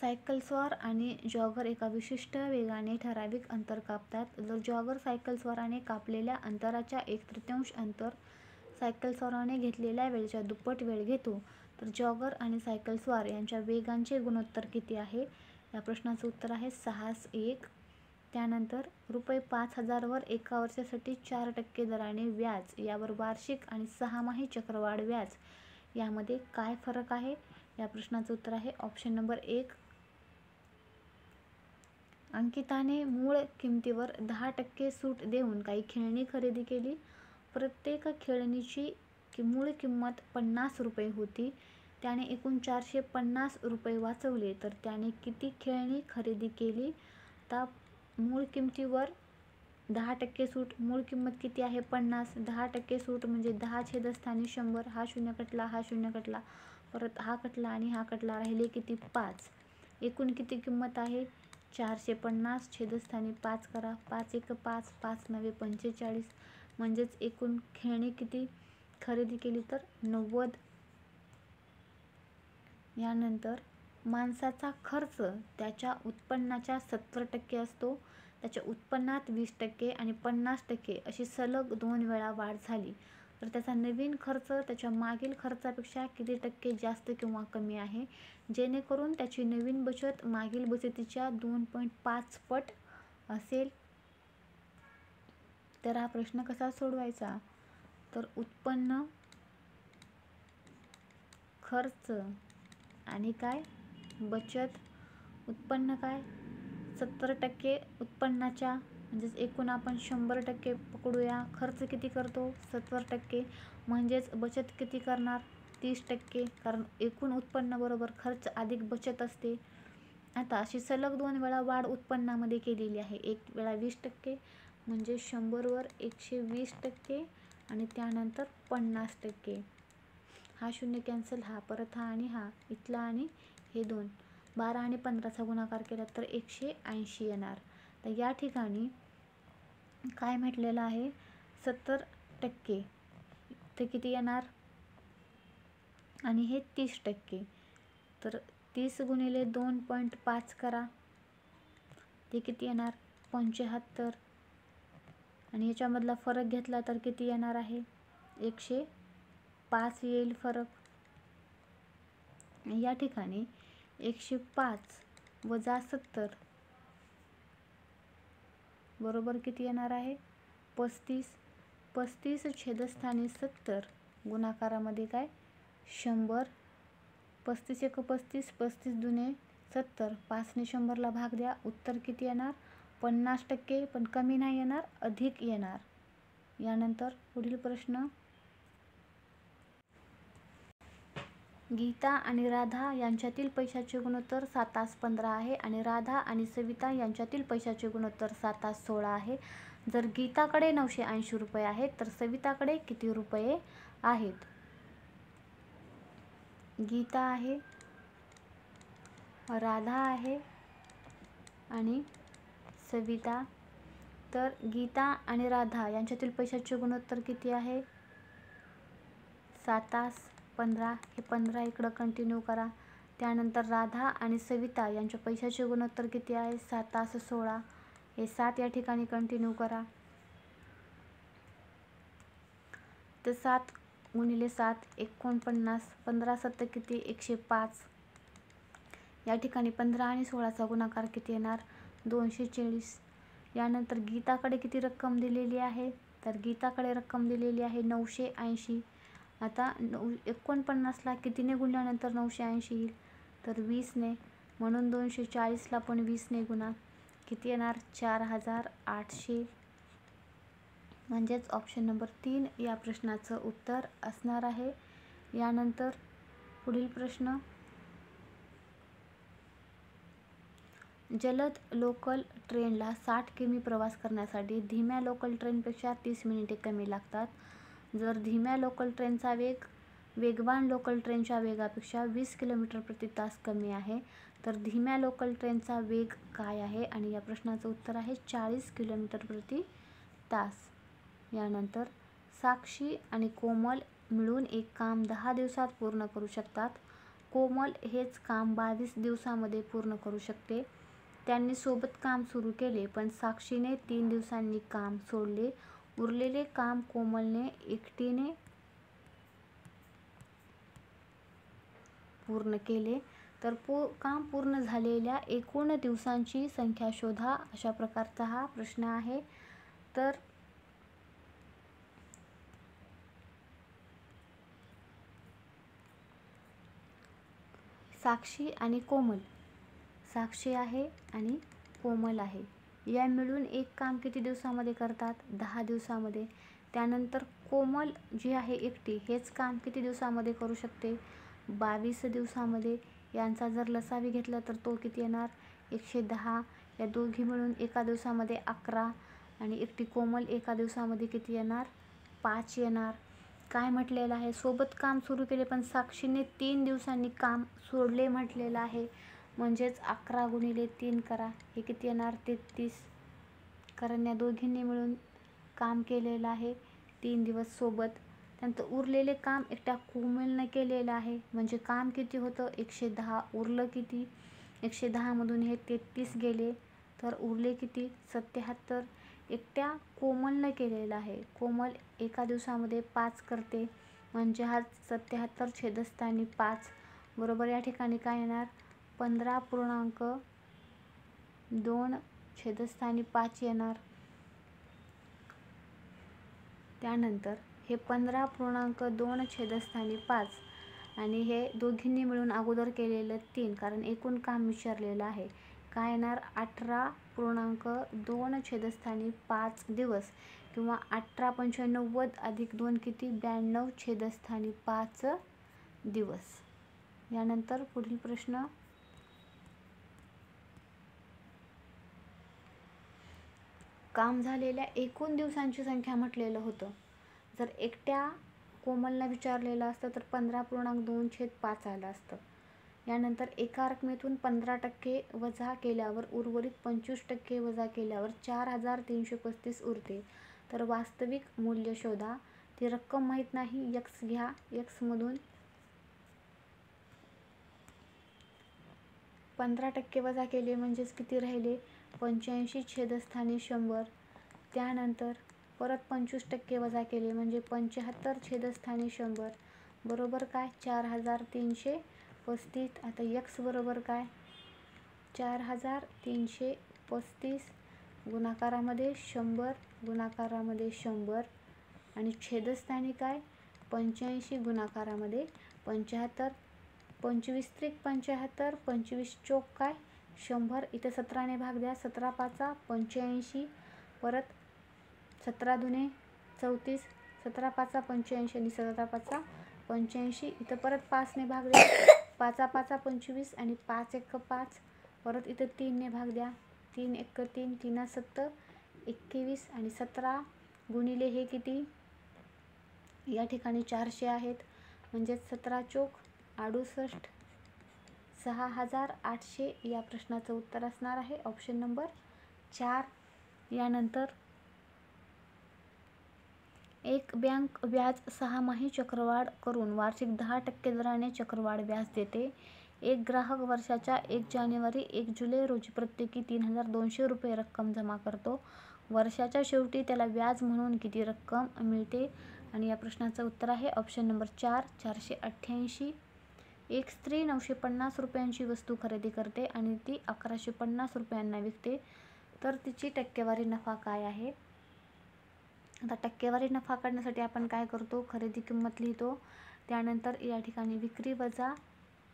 सायकलस्वार आणि जॉगर एका विशिष्ट वेगाने ठराविक अंतर कापतात. जर जॉगर सायकलस्वाराने कापलेल्या अंतराच्या 1/3 अंतर सायकलस्वाराने घेतलेल्या वेळेच्या दुप्पट वेळ घेतो, तर जॉगर आणि सायकलस्वार यांच्या वेगांचे गुणोत्तर किती आहे. या प्रश्नाचं उत्तर आहे 6:1. त्यानंतर ₹5,000 वर एका वर्षासाठी 4% दराने व्याज, यावर वार्षिक आणि 6माही चक्रवाढ व्याज यामध्ये काय फरक आहे. या प्रश्नाचं उत्तर आहे ऑप्शन नंबर 1. अंकिताने मूळ किमतीवर 10% सूट देऊन काही खेळणी खरेदी केली. प्रत्येक खेळणीची मूळ किंमत ₹50 होती. त्याने एकूण ₹450 वाचवले, तर त्याने किती खेळणी खरेदी केली. तर मूळ किमतीवर 10% सूट. मूळ किंमत किती आहे 50. 10% सूट म्हणजे 10 छेदस्थानी 100. हा शून्य कटला, हा शून्य कटला, परत हा कटला आणि हा कटला, राहिले किती 5. एकूण किती किंमत आहे 450 छेदस्थानी 5 करा. 5 एक 5, 5 नवे 45 म्हणजेच एकूण खेळणी किती खरेदी केली तर 90. यानंतर माणसाचा खर्च त्याच्या उत्पन्नाच्या 70% असतो. त्याच्या उत्पन्नात 20% आणि 50% अशी सलग 2 वेळा वाढ झाली, तर त्याचा नवीन खर्च त्याच्या मागील खर्चापेक्षा किती टक्के जास्त किंवा कमी आहे, जेणेकरून त्याची नवीन बचत मागील बचतीच्या 2.5 पट असेल. तर हा प्रश्न कसा सोडवायचा. तर उत्पन्न, खर्च आणि काय बचत. उत्पन्न काय 70% उत्पन्नाच्या म्हणजेच एकूण आपण 100% पकडूया. खर्च किती करतो 70% म्हणजेच बचत किती करणार 30%, कारण एकूण उत्पन्न बरोबर खर्च अधिक बचत असते. आता अशी सलग 2 वेळा वाढ उत्पन्नामध्ये केलेली आहे. एक वेळा 20% म्हणजे 100 वर 120% आणि त्यानंतर 50%. हा शून्य कॅन्सल, हा परत हा आणि हा इथला आणि हे 2. 12 आणि 15चा गुणाकार केला तर 180 येणार. तर या ठिकाणी काय म्हटलेलं आहे 70% ते किती येणार आणि हे 30%. तर 30 गुणिले 2.5 करा, ते किती येणार 75 आणि याच्यामधला फरक घेतला तर किती येणार आहे 105 येईल फरक. या ठिकाणी 105 वजा 70 बरोबर किती येणार आहे 35. 35 छेदस्थानी 70 गुणाकारामध्ये काय 100. 35 एक 35, 35 दुने 70, 5ने 100ला भाग द्या. उत्तर किती येणार 50%, पण कमी नाही येणार अधिक येणार. यानंतर पुढील प्रश्न. गीता आणि राधा यांच्यातील पैशाचे गुणोत्तर 7:15 आहे आणि राधा आणि सविता यांच्यातील पैशाचे गुणोत्तर 7:16 आहे. जर गीताकडे 980 रुपये आहेत, तर सविताकडे किती रुपये आहेत. गीता आहे, राधा आहे आणि सविता. तर गीता आणि राधा यांच्यातील पैशाचे गुणोत्तर किती आहे 7:15. हे 15 इकडं कंटिन्यू करा. त्यानंतर राधा आणि सविता यांच्या पैशाचे गुणोत्तर किती आहे 7:16. हे 7 या ठिकाणी कंटिन्यू करा. तर 7 गुणिले 7 49. 15 7 किती 105. या ठिकाणी 15 आणि 16चा गुणाकार किती येणार 240. यानंतर गीताकडे किती रक्कम दिलेली आहे, तर गीताकडे रक्कम दिलेली आहे 980. आता 49ला कितीने गुणल्यानंतर 980 येईल, तर 20ने. म्हणून 240ला पण 20ने गुणा. किती येणार 4800. म्हणजेच ऑप्शन नंबर 3 या प्रश्नाचं उत्तर असणार आहे. यानंतर पुढील प्रश्न, जलद लोकल ट्रेनला 60 किमी प्रवास करण्यासाठी धीम्या लोकल ट्रेनपेक्षा 30 मिनिटे कमी लागतात. जर धीम्या लोकल ट्रेनचा वेग वेगवान लोकल ट्रेनच्या वेगापेक्षा 20 किलोमीटर प्रति तास कमी आहे, तर धीम्या लोकल ट्रेनचा वेग काय आहे, आणि या प्रश्नाचं उत्तर आहे 40 किलोमीटर प्रति तास. यानंतर साक्षी आणि कोमल मिळून एक काम 10 दिवसात पूर्ण करू शकतात. कोमल हेच काम 22 दिवसामध्ये पूर्ण करू शकते. त्यांनी सोबत काम सुरू केले, पण साक्षीने 3 दिवसांनी काम सोडले. उरलेले काम कोमलने एकटीने पूर्ण केले. तर काम पूर्ण झालेल्या एकूण दिवसांची संख्या शोधा, अशा प्रकारचा हा प्रश्न आहे. तर साक्षी आणि कोमल, साक्षी आहे आणि कोमल आहे, या मिळून एक काम किती दिवसामध्ये करतात 10 दिवसामध्ये. त्यानंतर कोमल जी आहे एकटी हेच काम किती दिवसामध्ये करू शकते 22 दिवसामध्ये. यांचा जर लसावी घेतला तर तो किती येणार 110. या दोघी मिळून एका दिवसामध्ये 11 आणि एकटी कोमल एका दिवसामध्ये किती येणार 5 येणार. काय म्हटलेलं आहे, सोबत काम सुरू केले पण साक्षीने 3 दिवसांनी काम सोडले म्हटलेलं आहे. म्हणजेच 11 गुणिले 3 करा, हे किती येणार 33. कारण या दोघींनी मिळून काम केलेलं आहे 3 दिवस सोबत. त्यानंतर उरलेले काम एकट्या कोमलने केलेलं आहे, म्हणजे काम किती होतं 110. उरलं किती 110 मधून हे 33 गेले, तर उरले किती 77. एकट्या कोमलने केलेलं आहे. कोमल एका दिवसामध्ये 5 करते, म्हणजे हा 77 छेदस्थानी 5 बरोबर. या ठिकाणी काय येणार 15.2 छेदस्थानी 5 येणार. त्यानंतर हे 15.2 छेदस्थानी 5 आणि हे दोघींनी मिळून अगोदर केलेलं 3, कारण एकूण काम विचारलेलं आहे. काय येणार 18.2 छेदस्थानी 5 दिवस, किंवा 18×95 अधिक 2 किती 92 छेदस्थानी 5 दिवस. यानंतर पुढील प्रश्न, काम झालेल्या एकूण दिवसांची संख्या म्हटलेलं होतं. जर एकट्या कोमलला विचारलेलं असतं तर 15.2/5 आलं असतं. यानंतर एका रकमेतून 15% वजा केल्यावर उर्वरित 25% वजा केल्यावर 4335 उरते. तर वास्तविक मूल्य शोधा. ती रक्कम माहीत नाही, x घ्या. x मधून 15% वजा केले म्हणजेच किती राहिले 85 छेदस्थानी 100. त्यानंतर परत 25% वजा केले म्हणजे 75 छेदस्थानी 100 बरोबर काय 4335. आता x बरोबर काय 4335 गुणाकारामध्ये 100 गुणाकारामध्ये 100 आणि छेदस्थानी काय 85 गुणाकारामध्ये 75. 25 त्रिक 75, 25 चोक काय 100. इथे 17ने भाग द्या. 17 पाचा 85, परत 17 दुने 34, 17 पाचा 85 आणि 17 पाचा 85. इथं परत 5ने भाग द्या. 5 पाचा 25 आणि 5 एक 5. परत इथं 3ने भाग द्या. 3 एक 3, 3 7 21 आणि 17 गुणिले हे किती या ठिकाणी 400 आहेत, म्हणजे 17 चोक 68. 6800 या प्रश्नाचं उत्तर असणार आहे ऑप्शन नंबर 4. यानंतर एक बँक व्याज 6माही चक्रवाढ करून वार्षिक 10% दराने चक्रवाढ व्याज देते. एक ग्राहक वर्षाच्या 1 जानेवारी 1 जुलै रोजी प्रत्येकी 3200 रुपये रक्कम जमा करतो. वर्षाच्या शेवटी त्याला व्याज म्हणून किती रक्कम मिळते, आणि या प्रश्नाचं उत्तर आहे ऑप्शन नंबर 4, 488. एक स्त्री 950 रुपयांची वस्तू खरेदी करते आणि ती 1150 रुपयांना विकते, तर तिची टक्केवारी नफा काय आहे? आता टक्केवारी नफा काढण्यासाठी आपण काय करतो, खरेदी किंमत लिहितो, त्यानंतर या ठिकाणी विक्री वजा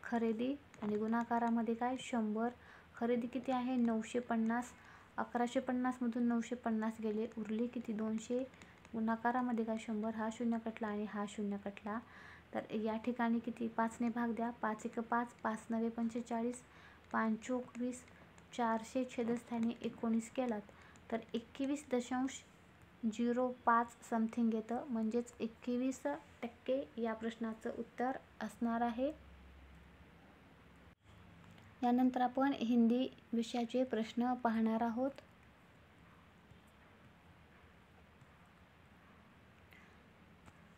खरेदी आणि गुणाकारामध्ये काय 100. खरेदी किती आहे 950, 1150 मधून 950 गेले, उरले किती 200. गुणाकारामध्ये काय 100, हा शून्य कटला आणि हा शून्य कटला, तर या ठिकाणी किती 5 ने भाग द्या, 5 1 5, 5 9 45, 5 चौक 20, 400 छेदस्थानी 19 केलात तर 21.05 समथिंग येतं, म्हणजेच 21% या प्रश्नाचं उत्तर असणार आहे. यानंतर आपण हिंदी विषयाचे प्रश्न पाहणार आहोत.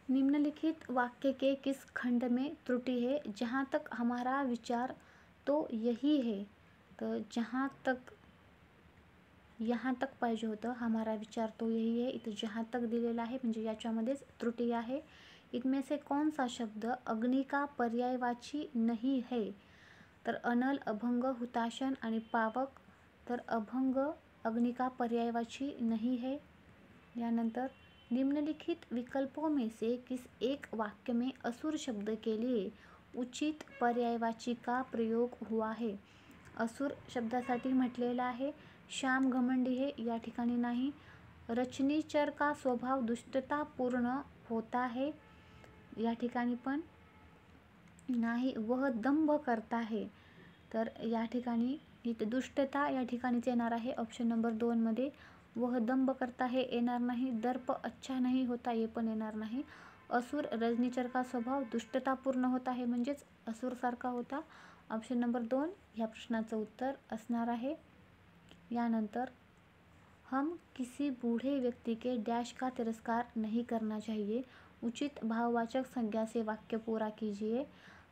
निम्नलिखित वाक्य के किस खंड में त्रुटि है? जहाँ तक हमारा विचार तो यही है, तर जहाँ तक यहाँ तक पाहिजे होतं, हमारा विचार तो यही है, इथं जहाँ तक दिलेला आहे म्हणजे याच्यामध्येच त्रुटि आहे. इनमें से कौन सा शब्द अग्नि का पर्यायवाची नहीं है? तर अनल, अभंग, हुताशन आणि पावक, तर अभंग अग्नि का पर्यायवाची नहीं है. यानंतर निम्नलिखित विकल्पों में से किस एक वाक्य में असुर शब्द के लिए उचित पर्यायवाची का प्रयोग हुआ है? असुर शब्दासाठी म्हटलेला आहे श्याम घमंडी है, या ठिकाणी नाही. रचनीचर का स्वभाव दुष्टतापूर्ण होता है, या ठिकाणी पण नाही. वह दंभ करता है, तर या ठिकाणी इथे दुष्टता या ठिकाणीच येणार आहे ऑप्शन नंबर 2 मध्ये. वह दंभ करता है येणार नाही. दर्प अच्छा नहीं होता हे पण येणार नाही. असुर रजनीचर का स्वभाव दुष्टतापूर्ण होता है म्हणजेच असुर सारखा होता. ऑप्शन नंबर 2 या प्रश्नाचं उत्तर असणार आहे. यानंतर हम किसी बूढ़े व्यक्ति के डैश का तिरस्कार नहीं करना चाहिए, उचित भाववाचक संज्ञा से वाक्य पूरा कीजिए.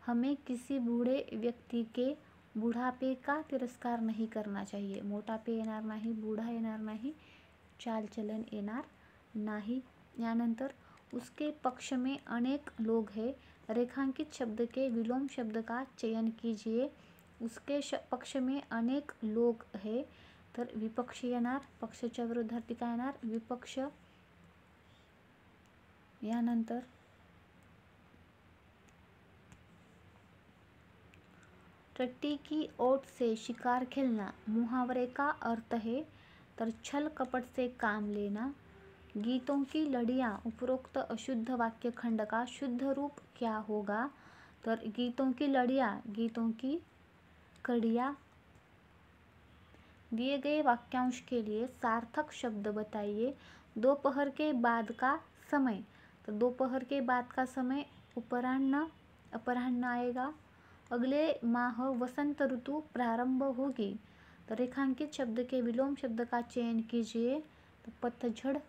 हमें किसी बूढ़े व्यक्ति के बुढ़ापे का तिरस्कार नहीं करना चाहिए. मोठापे येणार नाही, बूढ़ा येणार नाही, चाल चलन येणार नाही. यानंतर उसके पक्ष में अनेक लोग हैं, रेखांकित शब्द के विलोम शब्द का चयन कीजिए. उसके पक्ष में अनेक लोग हैं, तर विपक्ष येणार. पक्षाच्या विरोधार्थी काय येणार विपक्ष. यानंतर टट्टी की ओट से शिकार खेलना मुहावरे का अर्थ है, तर छल कपट से काम लेना. गीतों की लड़ियाँ उपरोक्त अशुद्ध वाक्य खंड का शुद्ध रूप क्या होगा? तर गीतों की लड़ियाँ गीतों की कड़ियाँ. दिए गए वाक्यांश के लिए सार्थक शब्द बताइए. दोपहर के बाद का समय, तो दोपहर के बाद का समय अपराह्न, अपराह्न आएगा. अगले माह वसंत ऋतु प्रारंभ होगी, तो रेखांकित शब्द के विलोम शब्द का चयन कीजिए. तो पतझड़.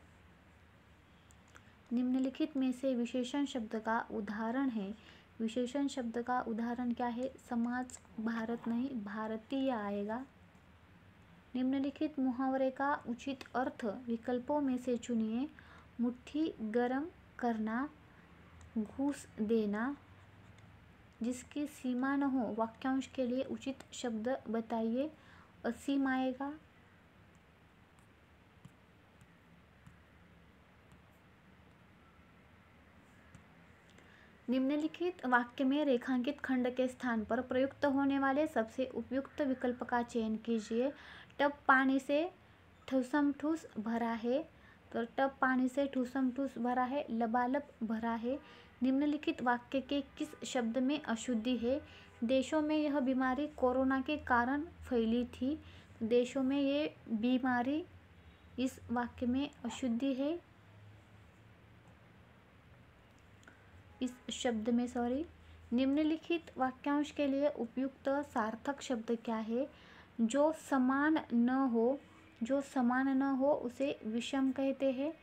निम्नलिखित में से विशेषण शब्द का उदाहरण है. विशेषण शब्द का उदाहरण क्या है? समाज, भारत नहीं भारतीय आएगा. निम्नलिखित मुहावरे का उचित अर्थ विकल्पों में से चुनिए. मुट्ठी गर्म करना, घूस देना. जिसकी सीमा न हो वाक्यांश के लिए उचित शब्द बताइए. असीम आएगा. निम्नलिखित वाक्य में रेखांकित खंड के स्थान पर प्रयुक्त होने वाले सबसे उपयुक्त विकल्प का चयन कीजिए. टब पानी से ठूसम ठूस भरा है, तो टब पानी से ठूसम ठूस भरा है, लबालब भरा है. निम्नलिखित वाक्य के किस शब्द में अशुद्धि है? देशों में यह बीमारी कोरोना के कारण फैली थी. देशों में ये बीमारी, इस वाक्य में अशुद्धि है. इस शब्द में निम्नलिखित वाक्यांश के लिए उपयुक्त सार्थक शब्द क्या है? जो समान न हो, जो समान न हो उसे विषम कहते हैं.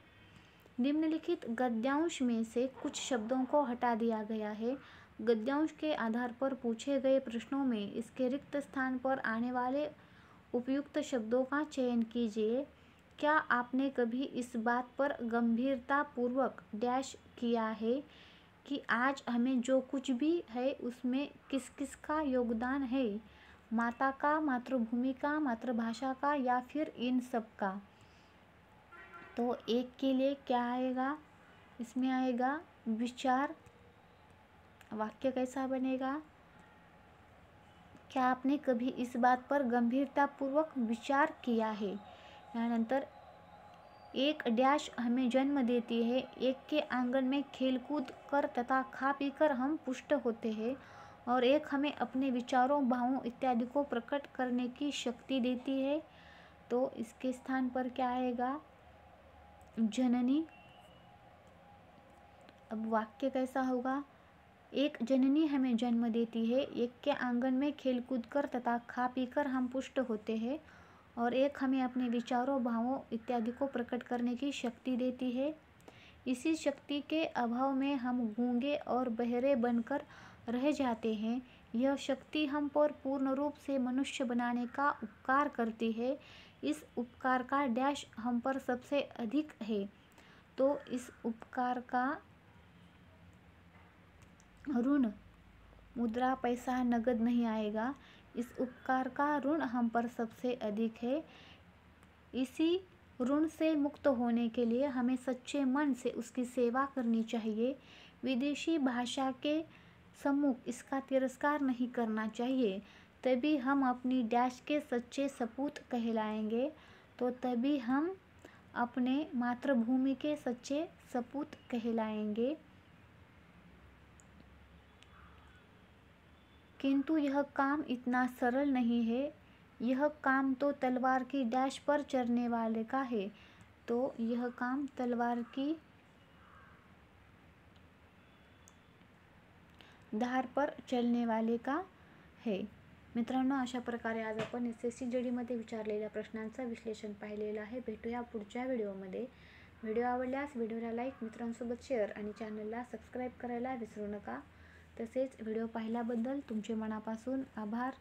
निम्नलिखित गद्यांश में से कुछ शब्दों को हटा दिया गया है. गद्यांश के आधार पर पूछे गए प्रश्नों में इसके रिक्त स्थान पर आने वाले उपयुक्त शब्दों का चयन कीजिए. क्या आपने कभी इस बात पर गंभीरतापूर्वक डैश किया है कि आज हमें जो कुछ भी है उसमें किस किस का योगदान है? माता का, मातृभूमि का, मातृभाषा का, या फिर इन सब का? तो एक के लिए क्या आएगा? इसमें आएगा विचार। वाक्य कैसा बनेगा? क्या आपने कभी इस बात पर गंभीरतापूर्वक विचार किया है? यानंतर एक डैश हमें जन्म देती है, एक के आंगन में खेलकूद कर तथा खा पी कर हम पुष्ट होते हैं, और एक हमें अपने विचारों, भावों इत्यादि को प्रकट करने की शक्ति देती है। तो इसके स्थान पर क्या आएगा? जननी। अब वाक्य कैसा होगा? एक जननी हमें जन्म देती है, एक के आंगन में खेलकूद कर तथा खा पी कर हम पुष्ट होते हैं, और एक हमें अपने विचारों, भावों इत्यादि को प्रकट करने की शक्ति देती है। इसी शक्ति के अभाव में हम गूंगे और बहरे बनकर रह जाते हैं। यह शक्ति हम पर पूर्ण रूप से मनुष्य बनाने का उपकार करती है। इस उपकार का डैश हम पर सबसे अधिक है। तो इस उपकार का ऋण, मुद्रा, पैसा, नगद नहीं आएगा। इस उपकार का ऋण हम पर सबसे अधिक है। इसी ऋण से मुक्त होने के लिए हमें सच्चे मन से उसकी सेवा करनी चाहिए। विदेशी भाषा के सम्मुख इसका तिरस्कार नहीं करना चाहिए। तभी हम अपनी डैश के सच्चे सपूत कहलाएंगे। तो तभी हम अपने मातृभूमि के सच्चे सपूत कहलाएंगे। किंतु यह काम इतना सरल नहीं है। यह काम तो तलवार की डैश पर चढ़ने वाले का है। तो यह काम तलवार की धार पर चलने वाले का है। मित्रांनो, अशा प्रकारे आज आपण SSC GD मध्ये विचारलेल्या प्रश्नांचं विश्लेषण पाहिलेलं आहे. भेटूया पुढच्या व्हिडिओमध्ये. व्हिडिओ आवडल्यास व्हिडिओला लाईक, मित्रांसोबत शेअर आणि चॅनलला सबस्क्राईब करायला विसरू नका. तसेच व्हिडिओ पाहिल्याबद्दल तुमचे मनापासून आभार.